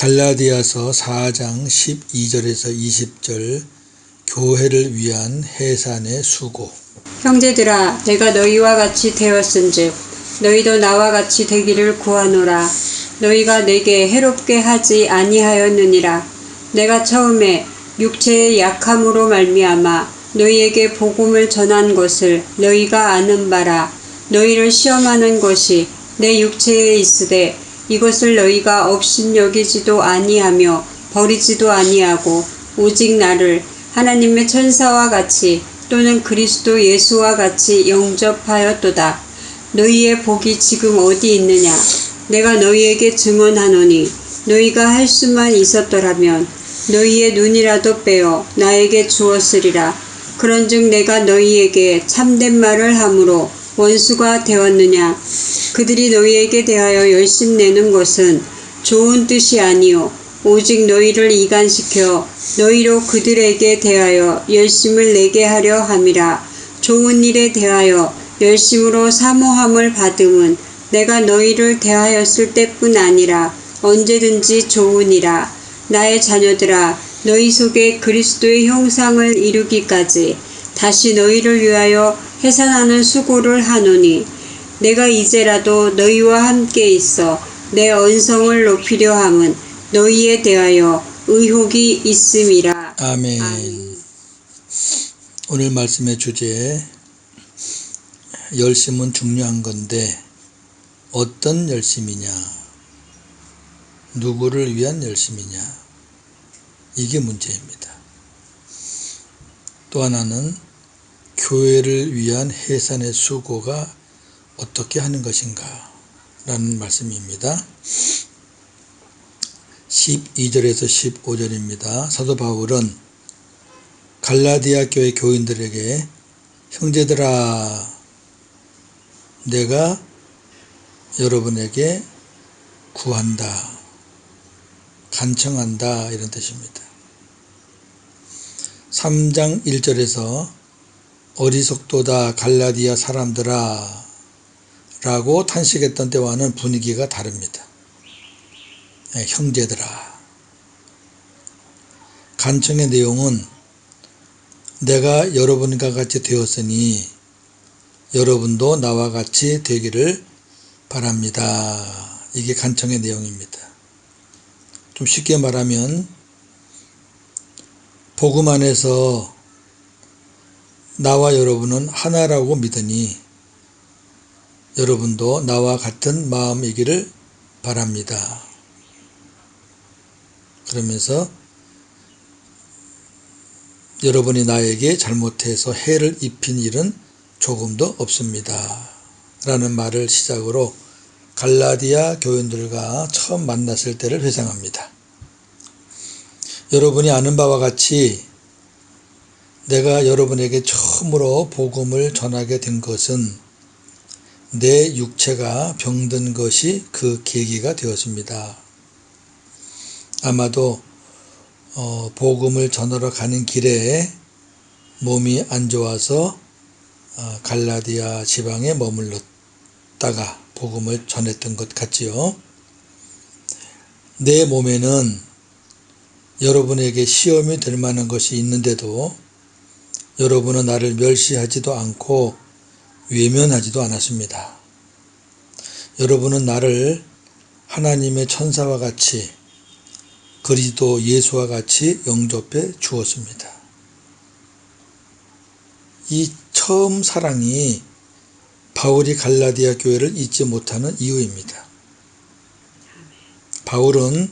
갈라디아서 4장 12절에서 20절 교회를 위한 해산의 수고. 형제들아, 내가 너희와 같이 되었은즉 너희도 나와 같이 되기를 구하노라. 너희가 내게 해롭게 하지 아니하였느니라. 내가 처음에 육체의 약함으로 말미암아 너희에게 복음을 전한 것을 너희가 아는 바라. 너희를 시험하는 것이 내 육체에 있으되 이것을 너희가 업신여기지도 아니하며 버리지도 아니하고 오직 나를 하나님의 천사와 같이 또는 그리스도 예수와 같이 영접하였도다. 너희의 복이 지금 어디 있느냐? 내가 너희에게 증언하노니 너희가 할 수만 있었더라면 너희의 눈이라도 빼어 나에게 주었으리라. 그런즉 내가 너희에게 참된 말을 함으로 원수가 되었느냐? 그들이 너희에게 대하여 열심내는 것은 좋은 뜻이 아니요 오직 너희를 이간시켜 너희로 그들에게 대하여 열심을 내게 하려 함이라. 좋은 일에 대하여 열심으로 사모함을 받음은 내가 너희를 대하였을 때뿐 아니라 언제든지 좋으니라. 나의 자녀들아, 너희 속에 그리스도의 형상을 이루기까지 다시 너희를 위하여 해산하는 수고를 하노니 내가 이제라도 너희와 함께 있어 내 언성을 높이려 함은 너희에 대하여 의혹이 있음이라. 아멘. 오늘 말씀의 주제, 열심은 중요한 건데 어떤 열심이냐, 누구를 위한 열심이냐, 이게 문제입니다. 또 하나는 교회를 위한 해산의 수고가 어떻게 하는 것인가 라는 말씀입니다. 12절에서 15절입니다. 사도 바울은 갈라디아 교회 교인들에게 형제들아, 내가 여러분에게 구한다, 간청한다, 이런 뜻입니다. 3장 1절에서 어리석도다 갈라디아 사람들아 라고 탄식했던 때와는 분위기가 다릅니다. 형제들아. 간청의 내용은 내가 여러분과 같이 되었으니 여러분도 나와 같이 되기를 바랍니다. 이게 간청의 내용입니다. 좀 쉽게 말하면 복음 안에서 나와 여러분은 하나라고 믿으니 여러분도 나와 같은 마음이기를 바랍니다. 그러면서 여러분이 나에게 잘못해서 해를 입힌 일은 조금도 없습니다. 라는 말을 시작으로 갈라디아 교인들과 처음 만났을 때를 회상합니다. 여러분이 아는 바와 같이 내가 여러분에게 처음으로 복음을 전하게 된 것은 내 육체가 병든 것이 그 계기가 되었습니다. 아마도 복음을 전하러 가는 길에 몸이 안 좋아서 갈라디아 지방에 머물렀다가 복음을 전했던 것 같지요. 내 몸에는 여러분에게 시험이 될 만한 것이 있는데도 여러분은 나를 멸시하지도 않고 외면하지도 않았습니다. 여러분은 나를 하나님의 천사와 같이 그리스도 예수와 같이 영접해 주었습니다. 이 처음 사랑이 바울이 갈라디아 교회를 잊지 못하는 이유입니다. 바울은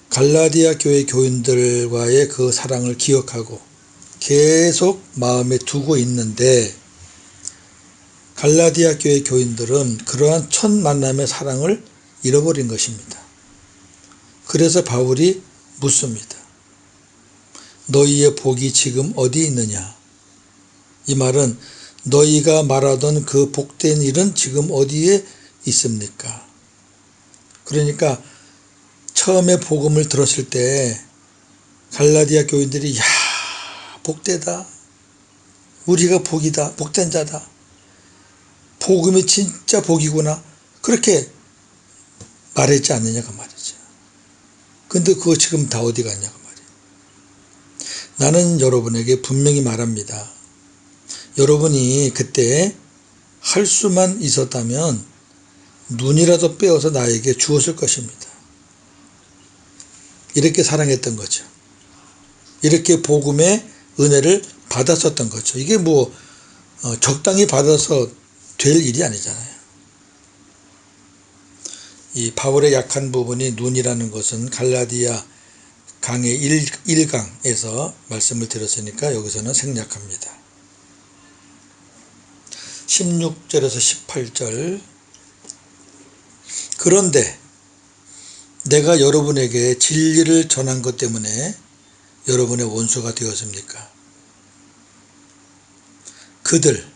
갈라디아 교회 교인들과의 그 사랑을 기억하고 계속 마음에 두고 있는데 갈라디아 교회 교인들은 그러한 첫 만남의 사랑을 잃어버린 것입니다. 그래서 바울이 묻습니다. 너희의 복이 지금 어디 있느냐? 이 말은 너희가 말하던 그 복된 일은 지금 어디에 있습니까? 그러니까 처음에 복음을 들었을 때 갈라디아 교인들이 야, 복되다. 우리가 복이다. 복된 자다. 복음이 진짜 복이구나. 그렇게 말했지 않느냐가 말이죠. 근데 그거 지금 다 어디 갔냐고 말이에요. 나는 여러분에게 분명히 말합니다. 여러분이 그때 할 수만 있었다면 눈이라도 빼어서 나에게 주었을 것입니다. 이렇게 사랑했던 거죠. 이렇게 복음의 은혜를 받았었던 거죠. 이게 뭐 적당히 받아서 될 일이 아니잖아요. 이 바울의 약한 부분이 눈이라는 것은 갈라디아 강의 1강에서 말씀을 드렸으니까 여기서는 생략합니다. 16절에서 18절. 그런데 내가 여러분에게 진리를 전한 것 때문에 여러분의 원수가 되었습니까? 그들,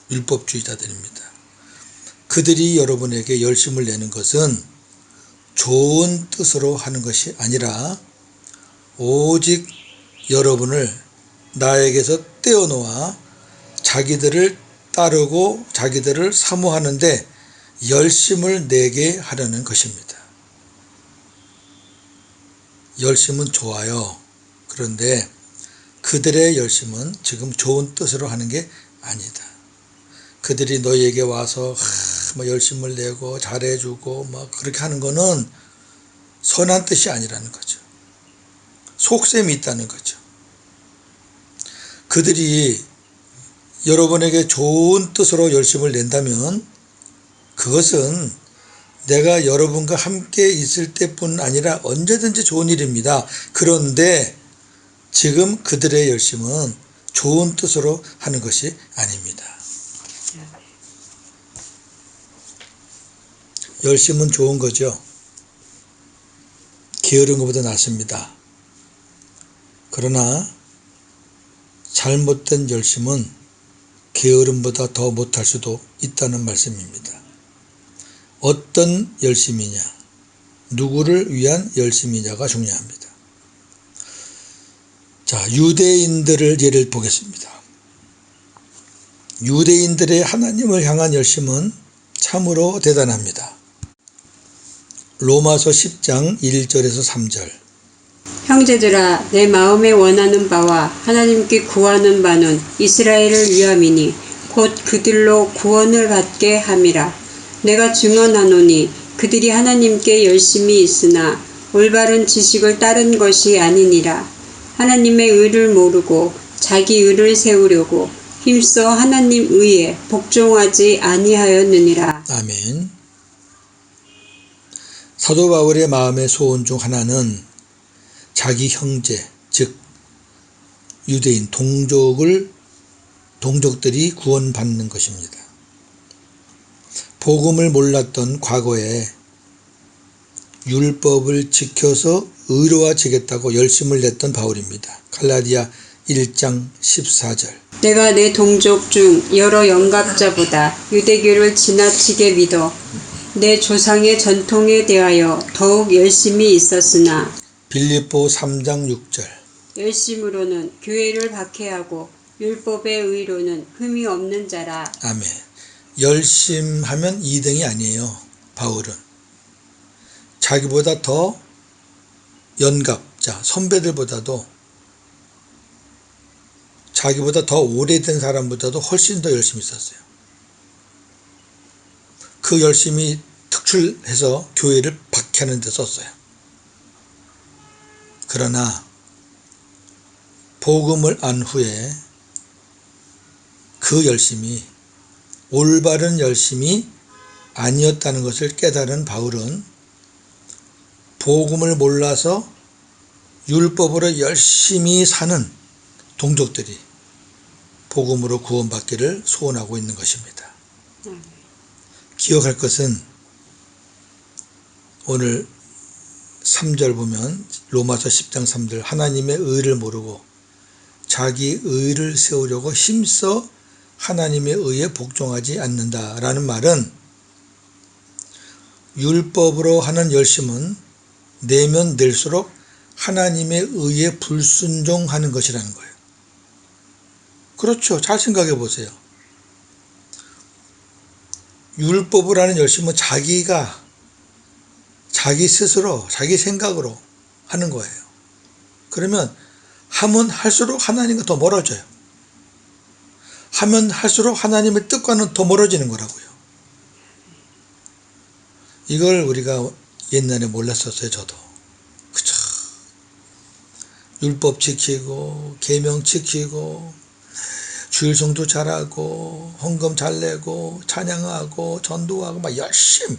율법주의자들입니다. 그들이 여러분에게 열심을 내는 것은 좋은 뜻으로 하는 것이 아니라 오직 여러분을 나에게서 떼어놓아 자기들을 따르고 자기들을 사모하는데 열심을 내게 하려는 것입니다. 열심은 좋아요. 그런데 그들의 열심은 지금 좋은 뜻으로 하는 게 아니다. 그들이 너희에게 와서 열심을 내고 잘해주고 그렇게 하는 거는 선한 뜻이 아니라는 거죠. 속셈이 있다는 거죠. 그들이 여러분에게 좋은 뜻으로 열심을 낸다면 그것은 내가 여러분과 함께 있을 때뿐 아니라 언제든지 좋은 일입니다. 그런데 지금 그들의 열심은 좋은 뜻으로 하는 것이 아닙니다. 열심은 좋은 거죠. 게으른 것보다 낫습니다. 그러나 잘못된 열심은 게으름보다 더 못할 수도 있다는 말씀입니다. 어떤 열심이냐, 누구를 위한 열심이냐가 중요합니다. 자, 유대인들을 예를 보겠습니다. 유대인들의 하나님을 향한 열심은 참으로 대단합니다. 로마서 10장 1절에서 3절. 형제들아, 내 마음에 원하는 바와 하나님께 구하는 바는 이스라엘을 위함이니 곧 그들로 구원을 받게 함이라. 내가 증언하노니 그들이 하나님께 열심히 있으나 올바른 지식을 따른 것이 아니니라. 하나님의 의를 모르고 자기 의를 세우려고 힘써 하나님 의에 복종하지 아니하였느니라. 아멘. 사도 바울의 마음의 소원 중 하나는 자기 형제, 즉 유대인 동족들이 구원받는 것입니다. 복음을 몰랐던 과거에 율법을 지켜서 의로워지겠다고 열심을 냈던 바울입니다. 갈라디아 1장 14절. 내가 내 동족 중 여러 영갑자보다 유대교를 지나치게 믿어 내 조상의 전통에 대하여 더욱 열심히 있었으나 빌립보 3장 6절. 열심으로는 교회를 박해하고 율법의 의로는 흠이 없는 자라. 아멘. 열심하면 2등이 아니에요. 바울은 자기보다 더 연갑자, 선배들보다도 자기보다 더 오래된 사람보다도 훨씬 더 열심히 썼어요. 그 열심히 특출해서 교회를 박해하는 데 썼어요. 그러나 복음을 안 후에 그 열심이 올바른 열심이 아니었다는 것을 깨달은 바울은 복음을 몰라서 율법으로 열심히 사는 동족들이 복음으로 구원받기를 소원하고 있는 것입니다. 기억할 것은 오늘 3절 보면 로마서 10장 3절 하나님의 의를 모르고 자기 의를 세우려고 힘써 하나님의 의에 복종하지 않는다라는 말은 율법으로 하는 열심은 내면 낼수록 하나님의 의에 불순종하는 것이라는 거예요. 그렇죠. 잘 생각해 보세요. 율법을 하는 열심은 자기 스스로 자기 생각으로 하는 거예요. 그러면 하면 할수록 하나님과 더 멀어져요. 하면 할수록 하나님의 뜻과는 더 멀어지는 거라고요. 이걸 우리가 옛날에 몰랐었어요. 저도. 그쵸. 율법 지키고 계명 지키고 주일성도 잘하고 헌금 잘 내고 찬양하고 전도하고 막 열심히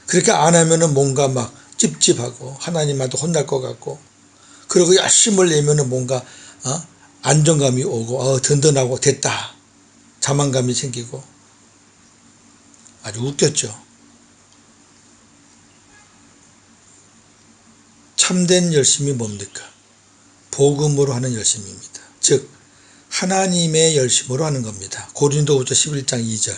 그렇게 안 하면은 뭔가 막 찝찝하고 하나님한테 혼날 것 같고, 그리고 열심을 내면은 뭔가 안정감이 오고 든든하고 됐다 자만감이 생기고 아주 웃겼죠. 참된 열심이 뭡니까? 복음으로 하는 열심입니다. 즉 하나님의 열심으로 하는 겁니다. 고린도후서 11장 2절.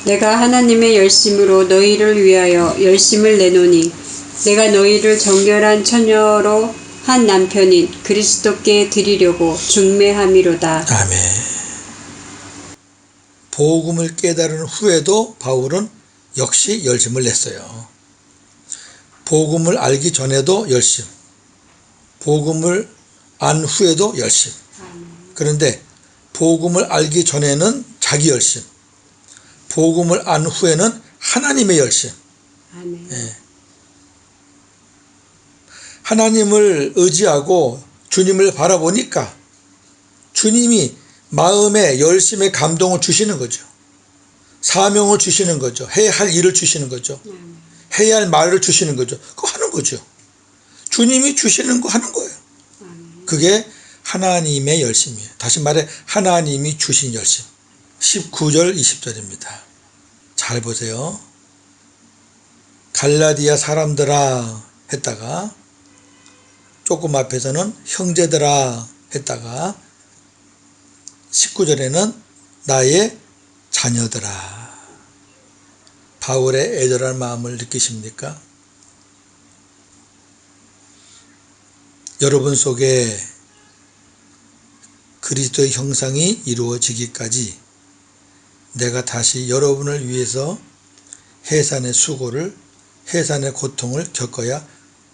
내가 하나님의 열심으로 너희를 위하여 열심을 내노니 내가 너희를 정결한 처녀로 한 남편인 그리스도께 드리려고 중매함이로다. 아멘. 복음을 깨달은 후에도 바울은 역시 열심을 냈어요. 복음을 알기 전에도 열심, 복음을 안 후에도 열심. 그런데 복음을 알기 전에는 자기 열심, 복음을 안 후에는 하나님의 열심. 아멘. 예. 하나님을 의지하고 주님을 바라보니까 주님이 마음에 열심의 감동을 주시는 거죠. 사명을 주시는 거죠. 해야 할 일을 주시는 거죠. 해야 할 말을 주시는 거죠. 그거 하는 거죠. 주님이 주시는 거 하는 거예요. 그게 하나님의 열심이에요. 다시 말해 하나님이 주신 열심. 19절 20절입니다. 잘 보세요. 갈라디아 사람들아 했다가 조금 앞에서는 형제들아 했다가 19절에는 나의 자녀들아. 바울의 애절한 마음을 느끼십니까? 여러분 속에 그리스도의 형상이 이루어지기까지 내가 다시 여러분을 위해서 해산의 수고를, 해산의 고통을 겪어야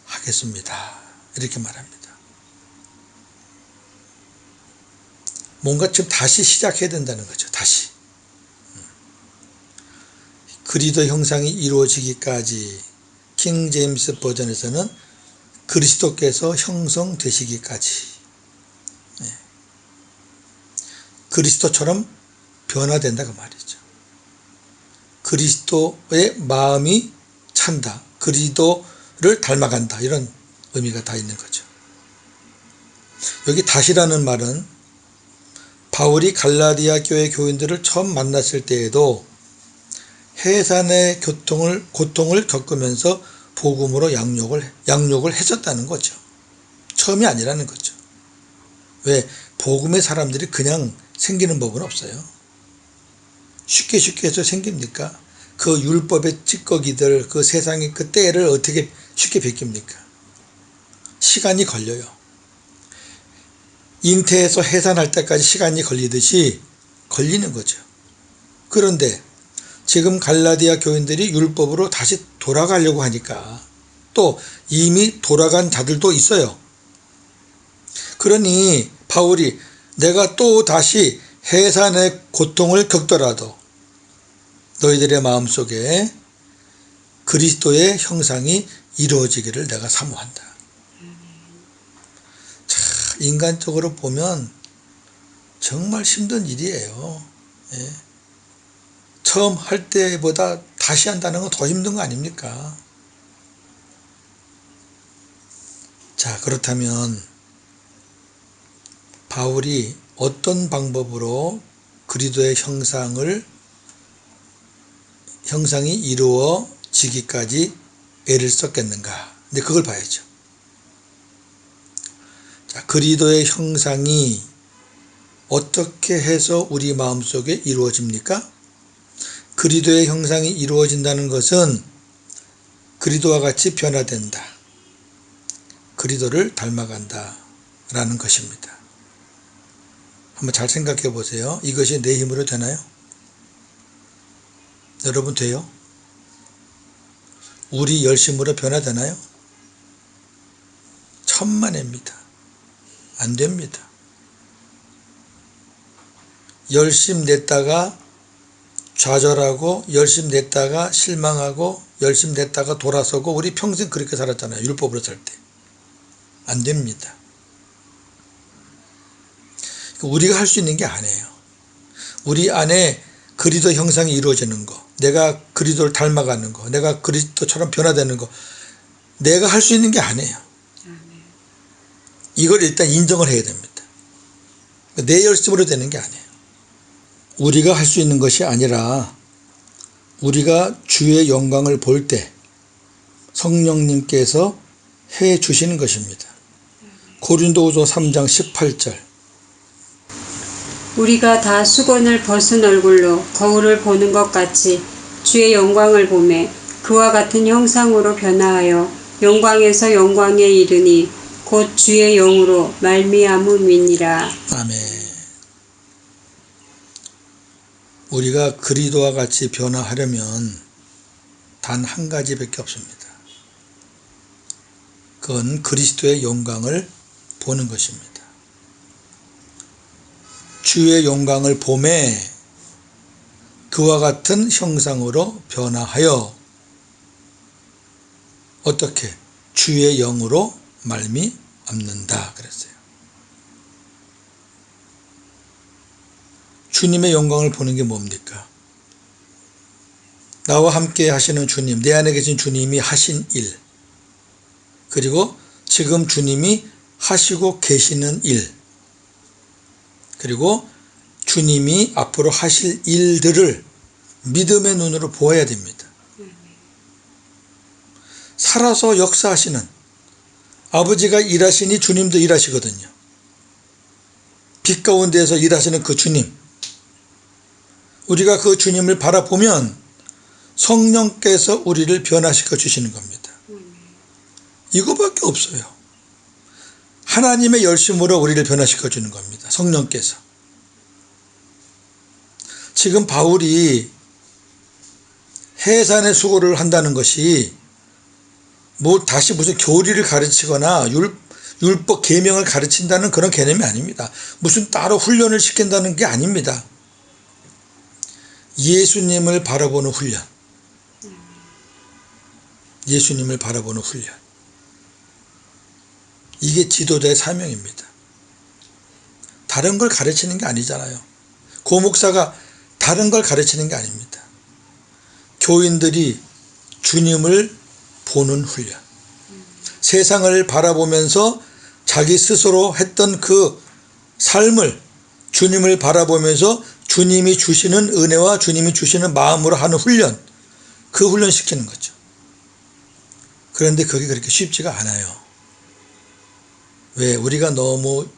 하겠습니다. 이렇게 말합니다. 뭔가 지금 다시 시작해야 된다는 거죠. 다시. 그리스도 형상이 이루어지기까지, 킹 제임스 버전에서는 그리스도께서 형성되시기까지, 그리스도처럼 변화된다 그 말이죠. 그리스도의 마음이 찬다, 그리스도를 닮아간다, 이런 의미가 다 있는 거죠. 여기 다시라는 말은 바울이 갈라디아 교회 교인들을 처음 만났을 때에도 해산의 고통을 겪으면서 복음으로 양육을 했었다는 거죠. 처음이 아니라는 거죠. 왜? 복음의 사람들이 그냥 생기는 법은 없어요. 쉽게 해서 생깁니까? 그 율법의 찌꺼기들, 그 세상의 그 때를 어떻게 쉽게 베낍니까? 시간이 걸려요. 잉태해서 해산할 때까지 시간이 걸리듯이 걸리는 거죠. 그런데 지금 갈라디아 교인들이 율법으로 다시 돌아가려고 하니까 또 이미 돌아간 자들도 있어요. 그러니 바울이 내가 또 다시 해산의 고통을 겪더라도 너희들의 마음속에 그리스도의 형상이 이루어지기를 내가 사모한다. 자, 인간적으로 보면 정말 힘든 일이에요. 예. 처음 할 때보다 다시 한다는 건 더 힘든 거 아닙니까? 자, 그렇다면 바울이 어떤 방법으로 그리스도의 형상이 이루어지기까지 애를 썼겠는가? 근데 그걸 봐야죠. 자, 그리스도의 형상이 어떻게 해서 우리 마음속에 이루어집니까? 그리스도의 형상이 이루어진다는 것은 그리스도와 같이 변화된다, 그리스도를 닮아간다 라는 것입니다. 한번 잘 생각해 보세요. 이것이 내 힘으로 되나요? 여러분 돼요? 우리 열심으로 변화되나요? 천만에입니다. 안 됩니다. 열심 냈다가 좌절하고 열심 냈다가 실망하고 열심 냈다가 돌아서고 우리 평생 그렇게 살았잖아요. 율법으로 살 때. 안 됩니다. 우리가 할 수 있는 게 아니에요. 우리 안에 그리스도 형상이 이루어지는 거, 내가 그리스도를 닮아가는 거, 내가 그리스도처럼 변화되는 거, 내가 할 수 있는 게 아니에요. 이걸 일단 인정을 해야 됩니다. 내 열심으로 되는 게 아니에요. 우리가 할 수 있는 것이 아니라 우리가 주의 영광을 볼 때 성령님께서 해 주시는 것입니다. 고린도후서 3장 18절. 우리가 다 수건을 벗은 얼굴로 거울을 보는 것 같이 주의 영광을 보매 그와 같은 형상으로 변화하여 영광에서 영광에 이르니 곧 주의 영으로 말미암음이니라. 아멘. 우리가 그리스도와 같이 변화하려면 단 한 가지밖에 없습니다. 그건 그리스도의 영광을 보는 것입니다. 주의 영광을 보매 그와 같은 형상으로 변화하여 어떻게? 주의 영으로 말미암는다 그랬어요. 주님의 영광을 보는 게 뭡니까? 나와 함께 하시는 주님, 내 안에 계신 주님이 하신 일, 그리고 지금 주님이 하시고 계시는 일, 그리고 주님이 앞으로 하실 일들을 믿음의 눈으로 보아야 됩니다. 살아서 역사하시는, 아버지가 일하시니 주님도 일하시거든요. 빛 가운데에서 일하시는 그 주님, 우리가 그 주님을 바라보면 성령께서 우리를 변화시켜 주시는 겁니다. 이거밖에 없어요. 하나님의 열심으로 우리를 변화시켜 주는 겁니다. 성령께서. 지금 바울이 해산의 수고를 한다는 것이 뭐 다시 무슨 교리를 가르치거나 율법 계명을 가르친다는 그런 개념이 아닙니다. 무슨 따로 훈련을 시킨다는 게 아닙니다. 예수님을 바라보는 훈련. 예수님을 바라보는 훈련. 이게 지도자의 사명입니다. 다른 걸 가르치는 게 아니잖아요. 고목사가 다른 걸 가르치는 게 아닙니다. 교인들이 주님을 보는 훈련. 세상을 바라보면서 자기 스스로 했던 그 삶을 주님을 바라보면서 주님이 주시는 은혜와 주님이 주시는 마음으로 하는 훈련, 그 훈련 시키는 거죠. 그런데 그게 그렇게 쉽지가 않아요. 왜? 우리가 너무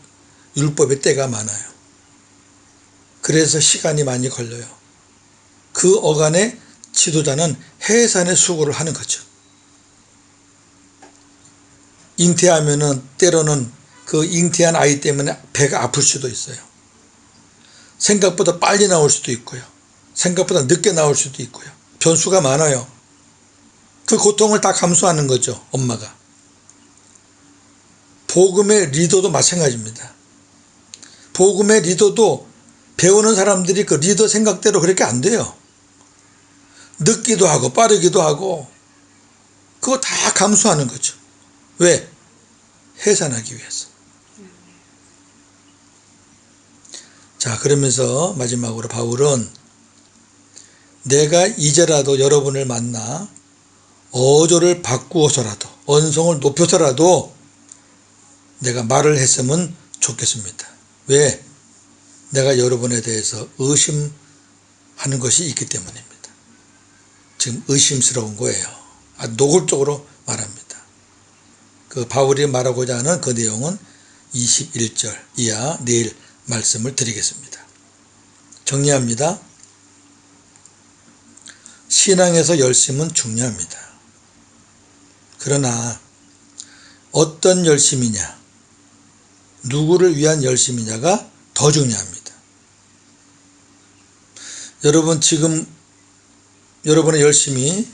율법의 때가 많아요. 그래서 시간이 많이 걸려요. 그 어간에 지도자는 해산의 수고를 하는 거죠. 잉태하면은 때로는 그 잉태한 아이 때문에 배가 아플 수도 있어요. 생각보다 빨리 나올 수도 있고요. 생각보다 늦게 나올 수도 있고요. 변수가 많아요. 그 고통을 다 감수하는 거죠, 엄마가. 복음의 리더도 마찬가지입니다. 복음의 리더도 배우는 사람들이 그 리더 생각대로 그렇게 안 돼요. 늦기도 하고 빠르기도 하고 그거 다 감수하는 거죠. 왜? 해산하기 위해서. 자, 그러면서 마지막으로 바울은 내가 이제라도 여러분을 만나 어조를 바꾸어서라도 언성을 높여서라도 내가 말을 했으면 좋겠습니다. 왜? 내가 여러분에 대해서 의심하는 것이 있기 때문입니다. 지금 의심스러운 거예요. 노골적으로 말합니다. 그 바울이 말하고자 하는 그 내용은 21절 이하 내일 말씀을 드리겠습니다. 정리합니다. 신앙에서 열심은 중요합니다. 그러나 어떤 열심이냐, 누구를 위한 열심이냐가 더 중요합니다. 여러분 지금 여러분의 열심이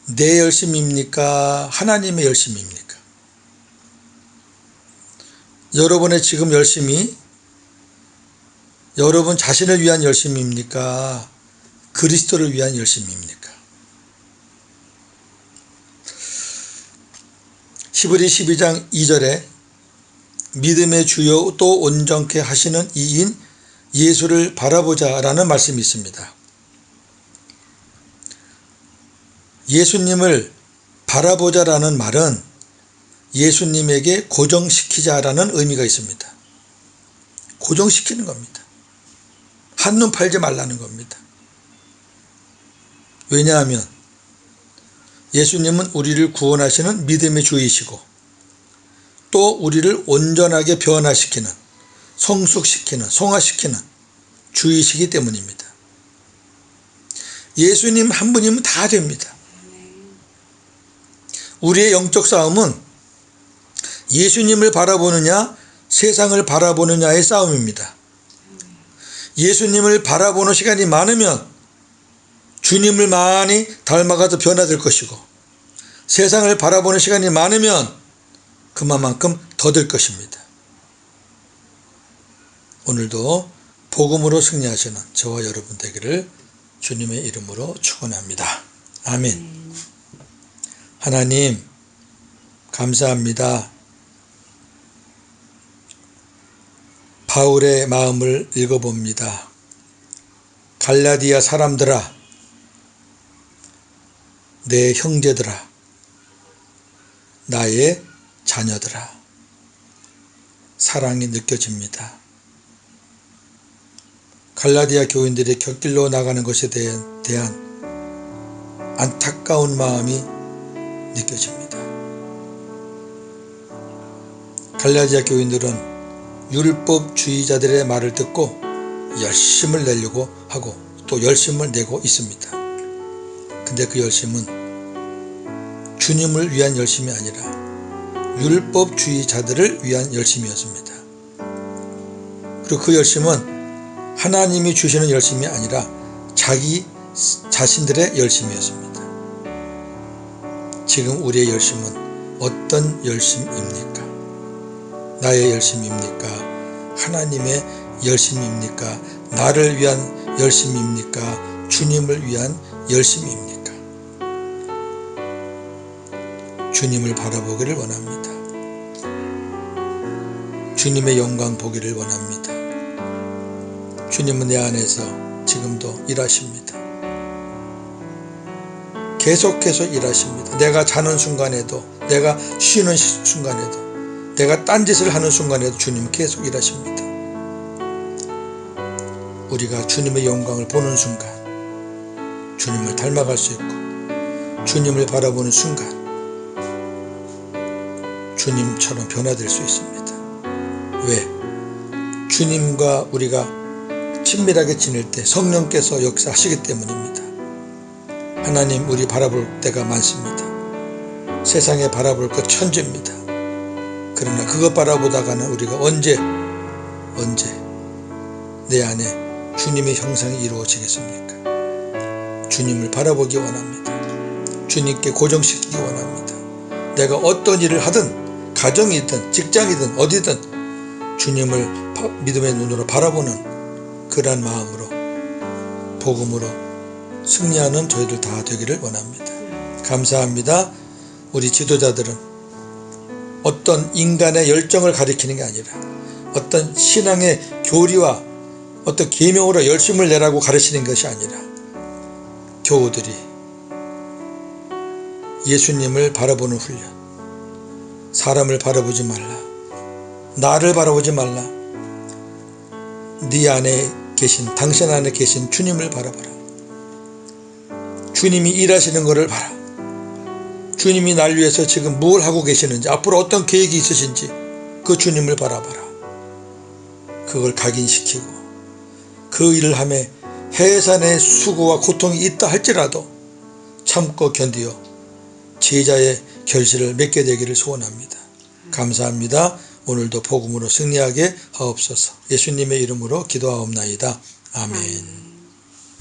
내 열심입니까? 하나님의 열심입니까? 여러분의 지금 열심이 여러분 자신을 위한 열심입니까? 그리스도를 위한 열심입니까? 히브리 12장 2절에 믿음의 주요 또 온전케 하시는 이인 예수를 바라보자 라는 말씀이 있습니다. 예수님을 바라보자라는 말은 예수님에게 고정시키자라는 의미가 있습니다. 고정시키는 겁니다. 한눈 팔지 말라는 겁니다. 왜냐하면 예수님은 우리를 구원하시는 믿음의 주이시고 또 우리를 온전하게 변화시키는, 성숙시키는, 성화시키는 주이시기 때문입니다. 예수님 한 분이면 다 됩니다. 우리의 영적 싸움은 예수님을 바라보느냐 세상을 바라보느냐의 싸움입니다. 예수님을 바라보는 시간이 많으면 주님을 많이 닮아가서 변화될 것이고 세상을 바라보는 시간이 많으면 그만큼 더 될 것입니다. 오늘도 복음으로 승리하시는 저와 여러분 되기를 주님의 이름으로 축원합니다. 아멘. 하나님 감사합니다. 바울의 마음을 읽어봅니다. 갈라디아 사람들아, 내 형제들아, 나의 자녀들아, 사랑이 느껴집니다. 갈라디아 교인들이 곁길로 나가는 것에 대한 안타까운 마음이 느껴집니다. 갈라디아 교인들은 율법주의자들의 말을 듣고 열심을 내려고 하고 또 열심을 내고 있습니다. 근데 그 열심은 주님을 위한 열심이 아니라 율법주의자들을 위한 열심이었습니다. 그리고 그 열심은 하나님이 주시는 열심이 아니라 자기 자신들의 열심이었습니다. 지금 우리의 열심은 어떤 열심입니까? 나의 열심입니까? 하나님의 열심입니까? 나를 위한 열심입니까? 주님을 위한 열심입니까? 주님을 바라보기를 원합니다. 주님의 영광 보기를 원합니다. 주님은 내 안에서 지금도 일하십니다. 계속해서 일하십니다. 내가 자는 순간에도, 내가 쉬는 순간에도, 내가 딴짓을 하는 순간에도 주님은 계속 일하십니다. 우리가 주님의 영광을 보는 순간 주님을 닮아갈 수 있고 주님을 바라보는 순간 주님처럼 변화될 수 있습니다. 왜? 주님과 우리가 친밀하게 지낼 때 성령께서 역사하시기 때문입니다. 하나님 우리 바라볼 때가 많습니다. 세상에 바라볼 것 천지입니다. 그러나 그것 바라보다가는 우리가 언제 내 안에 주님의 형상이 이루어지겠습니까? 주님을 바라보기 원합니다. 주님께 고정시키기 원합니다. 내가 어떤 일을 하든 가정이든 직장이든 어디든 주님을 믿음의 눈으로 바라보는 그러한 마음으로 복음으로 승리하는 저희들 다 되기를 원합니다. 감사합니다. 우리 지도자들은 어떤 인간의 열정을 가리키는 게 아니라 어떤 신앙의 교리와 어떤 계명으로 열심을 내라고 가르치는 것이 아니라 교우들이 예수님을 바라보는 훈련, 사람을 바라보지 말라, 나를 바라보지 말라, 네 안에 계신, 당신 안에 계신 주님을 바라봐라. 주님이 일하시는 것을 봐라. 주님이 날 위해서 지금 뭘 하고 계시는지, 앞으로 어떤 계획이 있으신지 그 주님을 바라봐라. 그걸 각인시키고 그 일을 하며 해산의 수고와 고통이 있다 할지라도 참고 견디어 제자의 결실을 맺게 되기를 소원합니다. 감사합니다. 오늘도 복음으로 승리하게 하옵소서. 예수님의 이름으로 기도하옵나이다. 아멘.